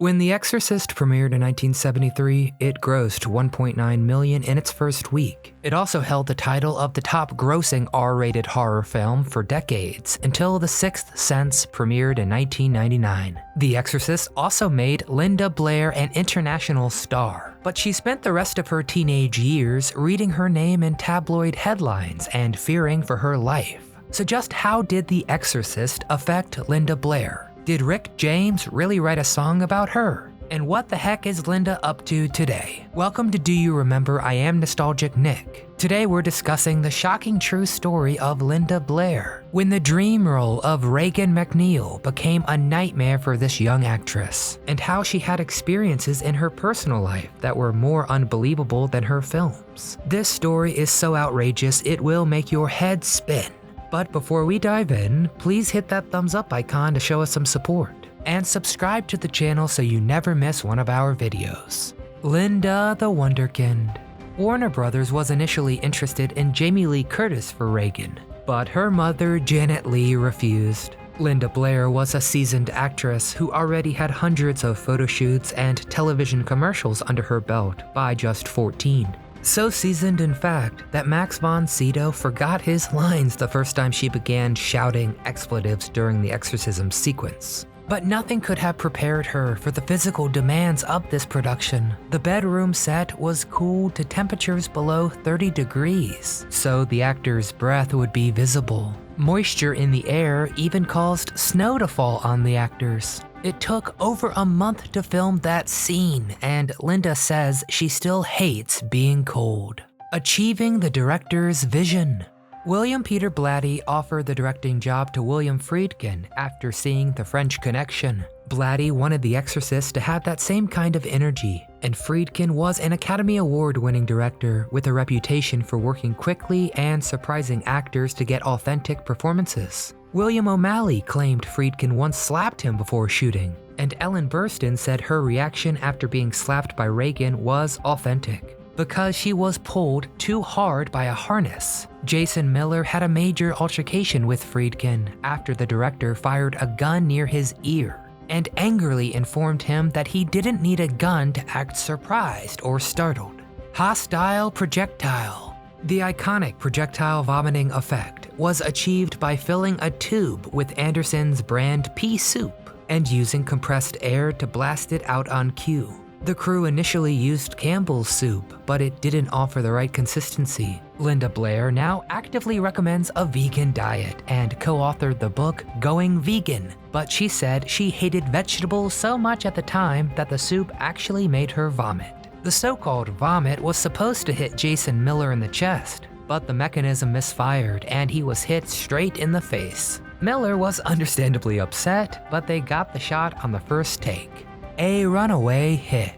When The Exorcist premiered in 1973, it grossed $1.9 million in its first week. It also held the title of the top-grossing R-rated horror film for decades, until The Sixth Sense premiered in 1999. The Exorcist also made Linda Blair an international star, but she spent the rest of her teenage years reading her name in tabloid headlines and fearing for her life. So just how did The Exorcist affect Linda Blair? Did Rick James really write a song about her? And what the heck is Linda up to today? Welcome to Do You Remember? I am Nostalgic Nick. Today we're discussing the shocking true story of Linda Blair, when the dream role of Regan McNeil became a nightmare for this young actress, and how she had experiences in her personal life that were more unbelievable than her films. This story is so outrageous it will make your head spin. But before we dive in, please hit that thumbs up icon to show us some support, and subscribe to the channel so you never miss one of our videos. Linda the Wonderkind. Warner Brothers was initially interested in Jamie Lee Curtis for Regan, but her mother Janet Leigh refused. Linda Blair was a seasoned actress who already had hundreds of photo shoots and television commercials under her belt by just 14. So seasoned, in fact, that Max von Sydow forgot his lines the first time she began shouting expletives during the exorcism sequence. But nothing could have prepared her for the physical demands of this production. The bedroom set was cooled to temperatures below 30 degrees, so the actor's breath would be visible. Moisture in the air even caused snow to fall on the actors. It took over a month to film that scene, and Linda says she still hates being cold. Achieving the director's vision. William Peter Blatty offered the directing job to William Friedkin after seeing The French Connection. Blatty wanted The Exorcist to have that same kind of energy, and Friedkin was an Academy Award-winning director with a reputation for working quickly and surprising actors to get authentic performances. William O'Malley claimed Friedkin once slapped him before shooting, and Ellen Burstyn said her reaction after being slapped by Regan was authentic, because she was pulled too hard by a harness. Jason Miller had a major altercation with Friedkin after the director fired a gun near his ear, and angrily informed him that he didn't need a gun to act surprised or startled. Hostile projectile. The iconic projectile vomiting effect was achieved by filling a tube with Anderson's brand pea soup and using compressed air to blast it out on cue. The crew initially used Campbell's soup, but it didn't offer the right consistency. Linda Blair now actively recommends a vegan diet and co-authored the book Going Vegan, but she said she hated vegetables so much at the time that the soup actually made her vomit. The so-called vomit was supposed to hit Jason Miller in the chest, but the mechanism misfired and he was hit straight in the face. Miller was understandably upset, but they got the shot on the first take. A runaway hit.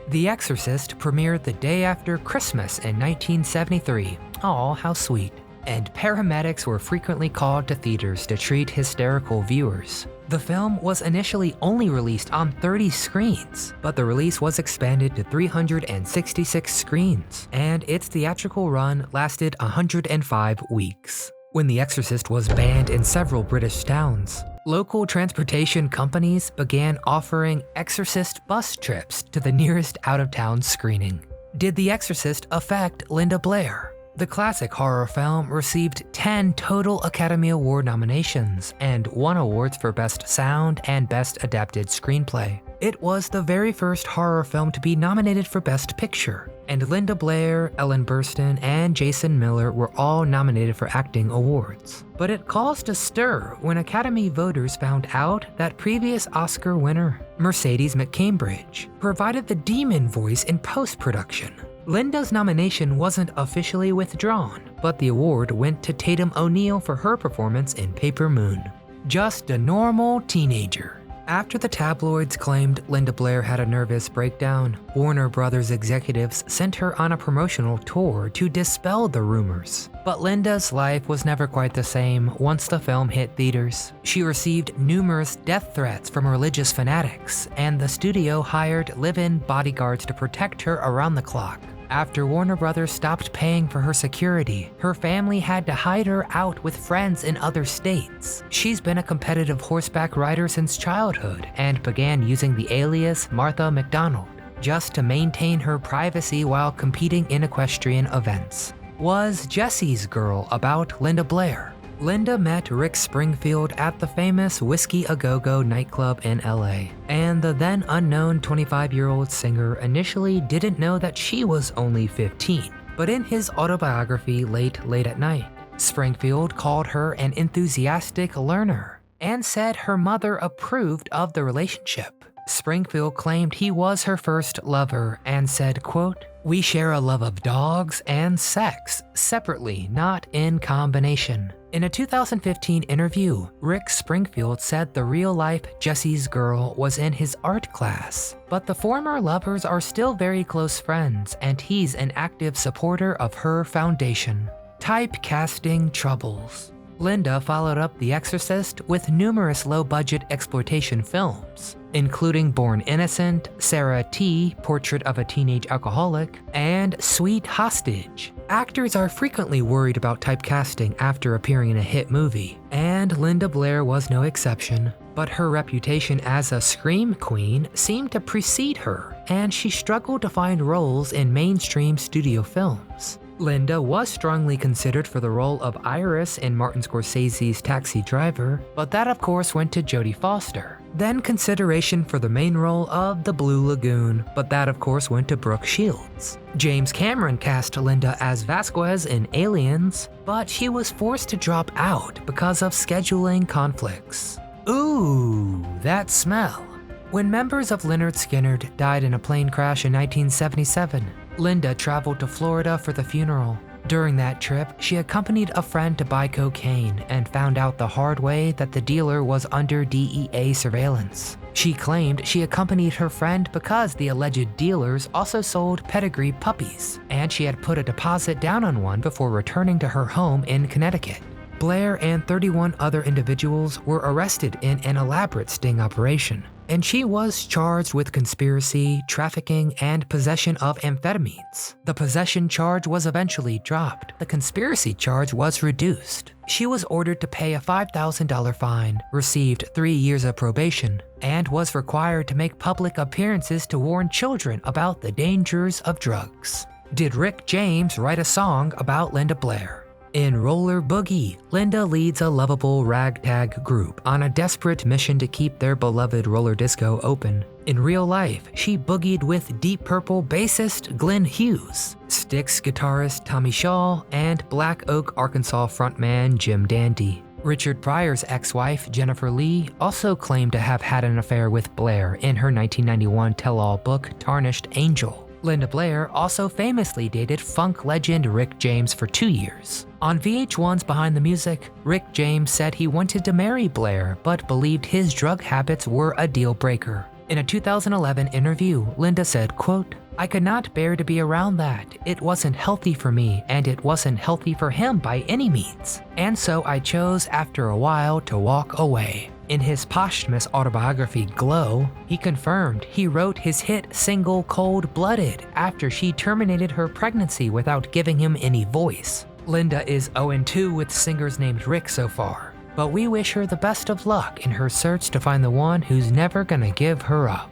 The Exorcist premiered the day after Christmas in 1973. Aw, how sweet. And paramedics were frequently called to theaters to treat hysterical viewers. The film was initially only released on 30 screens, but the release was expanded to 366 screens, and its theatrical run lasted 105 weeks. When The Exorcist was banned in several British towns, local transportation companies began offering Exorcist bus trips to the nearest out-of-town screening. Did The Exorcist affect Linda Blair? The classic horror film received 10 total Academy Award nominations and won awards for Best Sound and Best Adapted Screenplay. It was the very first horror film to be nominated for Best Picture, and Linda Blair, Ellen Burstyn, and Jason Miller were all nominated for acting awards. But it caused a stir when Academy voters found out that previous Oscar winner Mercedes McCambridge provided the demon voice in post-production. Linda's nomination wasn't officially withdrawn, but the award went to Tatum O'Neal for her performance in Paper Moon. Just a normal teenager. After the tabloids claimed Linda Blair had a nervous breakdown, Warner Brothers executives sent her on a promotional tour to dispel the rumors. But Linda's life was never quite the same once the film hit theaters. She received numerous death threats from religious fanatics, and the studio hired live-in bodyguards to protect her around the clock. After Warner Brothers stopped paying for her security, her family had to hide her out with friends in other states. She's been a competitive horseback rider since childhood and began using the alias Martha McDonald just to maintain her privacy while competing in equestrian events. Was Jesse's Girl about Linda Blair? Linda met Rick Springfield at the famous Whiskey A Go-Go nightclub in LA, and the then unknown 25-year-old singer initially didn't know that she was only 15. But in his autobiography, Late at Night, Springfield called her an enthusiastic learner and said her mother approved of the relationship. Springfield claimed he was her first lover and said, quote, "We share a love of dogs and sex, separately, not in combination." In a 2015 interview, Rick Springfield said the real-life Jesse's Girl was in his art class, but the former lovers are still very close friends and he's an active supporter of her foundation. Typecasting troubles. Linda followed up The Exorcist with numerous low-budget exploitation films, including Born Innocent, Sarah T., Portrait of a Teenage Alcoholic, and Sweet Hostage. Actors are frequently worried about typecasting after appearing in a hit movie, and Linda Blair was no exception. But her reputation as a scream queen seemed to precede her, and she struggled to find roles in mainstream studio films. Linda was strongly considered for the role of Iris in Martin Scorsese's Taxi Driver, but that of course went to Jodie Foster. Then consideration for the main role of The Blue Lagoon, but that of course went to Brooke Shields. James Cameron cast Linda as Vasquez in Aliens, but she was forced to drop out because of scheduling conflicts. Ooh, that smell. When members of Lynyrd Skynyrd died in a plane crash in 1977, Linda traveled to Florida for the funeral. During that trip, she accompanied a friend to buy cocaine and found out the hard way that the dealer was under DEA surveillance. She claimed she accompanied her friend because the alleged dealers also sold pedigree puppies, and she had put a deposit down on one before returning to her home in Connecticut. Blair and 31 other individuals were arrested in an elaborate sting operation, and she was charged with conspiracy, trafficking, and possession of amphetamines. The possession charge was eventually dropped. The conspiracy charge was reduced. She was ordered to pay a $5,000 fine, received 3 years of probation, and was required to make public appearances to warn children about the dangers of drugs. Did Rick James write a song about Linda Blair? In Roller Boogie, Linda leads a lovable ragtag group on a desperate mission to keep their beloved roller disco open. In real life, she boogied with Deep Purple bassist Glenn Hughes, Styx guitarist Tommy Shaw, and Black Oak, Arkansas frontman Jim Dandy. Richard Pryor's ex-wife, Jennifer Lee, also claimed to have had an affair with Blair in her 1991 tell-all book, Tarnished Angel. Linda Blair also famously dated funk legend Rick James for 2 years. On VH1's Behind the Music, Rick James said he wanted to marry Blair, but believed his drug habits were a deal breaker. In a 2011 interview, Linda said, quote, "I could not bear to be around that. It wasn't healthy for me, and it wasn't healthy for him by any means. And so I chose after a while to walk away." In his posthumous autobiography, Glow, he confirmed he wrote his hit single Cold-Blooded after she terminated her pregnancy without giving him any voice. Linda is 0-2 with singers named Rick so far, but we wish her the best of luck in her search to find the one who's never gonna give her up.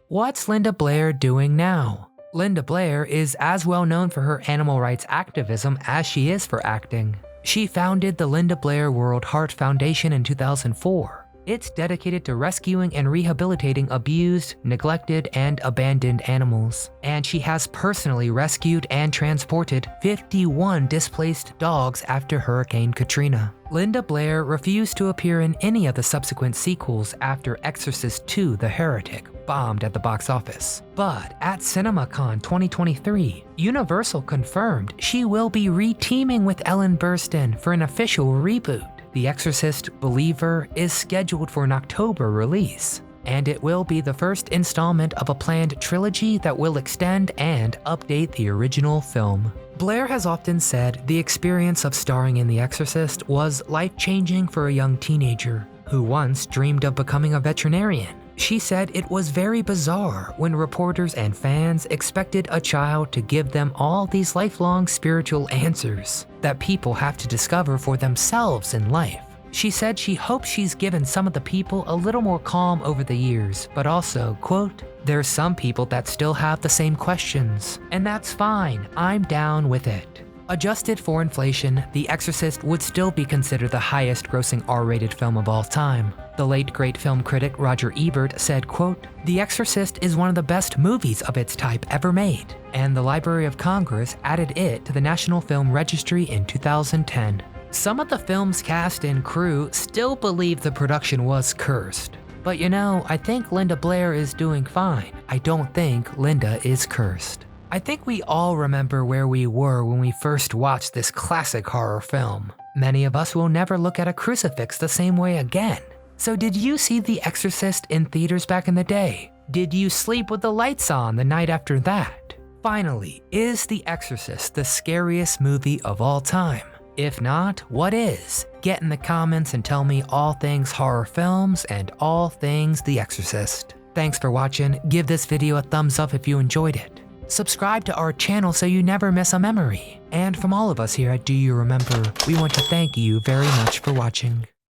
What's Linda Blair doing now? Linda Blair is as well known for her animal rights activism as she is for acting. She founded the Linda Blair World Heart Foundation in 2004. It's dedicated to rescuing and rehabilitating abused, neglected, and abandoned animals. And she has personally rescued and transported 51 displaced dogs after Hurricane Katrina. Linda Blair refused to appear in any of the subsequent sequels after Exorcist II: The Heretic bombed at the box office. But at CinemaCon 2023, Universal confirmed she will be re-teaming with Ellen Burstyn for an official reboot. The Exorcist Believer is scheduled for an October release, and it will be the first installment of a planned trilogy that will extend and update the original film. Blair has often said the experience of starring in The Exorcist was life-changing for a young teenager who once dreamed of becoming a veterinarian. She said it was very bizarre when reporters and fans expected a child to give them all these lifelong spiritual answers that people have to discover for themselves in life. She said she hopes she's given some of the people a little more calm over the years, but also, quote, "There's some people that still have the same questions, and that's fine, I'm down with it." Adjusted for inflation, The Exorcist would still be considered the highest grossing R-rated film of all time. The late great film critic Roger Ebert said, quote, "The Exorcist is one of the best movies of its type ever made," and the Library of Congress added it to the National Film Registry in 2010. Some of the film's cast and crew still believe the production was cursed. But you know, I think Linda Blair is doing fine. I don't think Linda is cursed. I think we all remember where we were when we first watched this classic horror film. Many of us will never look at a crucifix the same way again. So did you see The Exorcist in theaters back in the day? Did you sleep with the lights on the night after that? Finally, is The Exorcist the scariest movie of all time? If not, what is? Get in the comments and tell me all things horror films and all things The Exorcist. Thanks for watching. Give this video a thumbs up if you enjoyed it. Subscribe to our channel so you never miss a memory. And from all of us here at Do You Remember, we want to thank you very much for watching.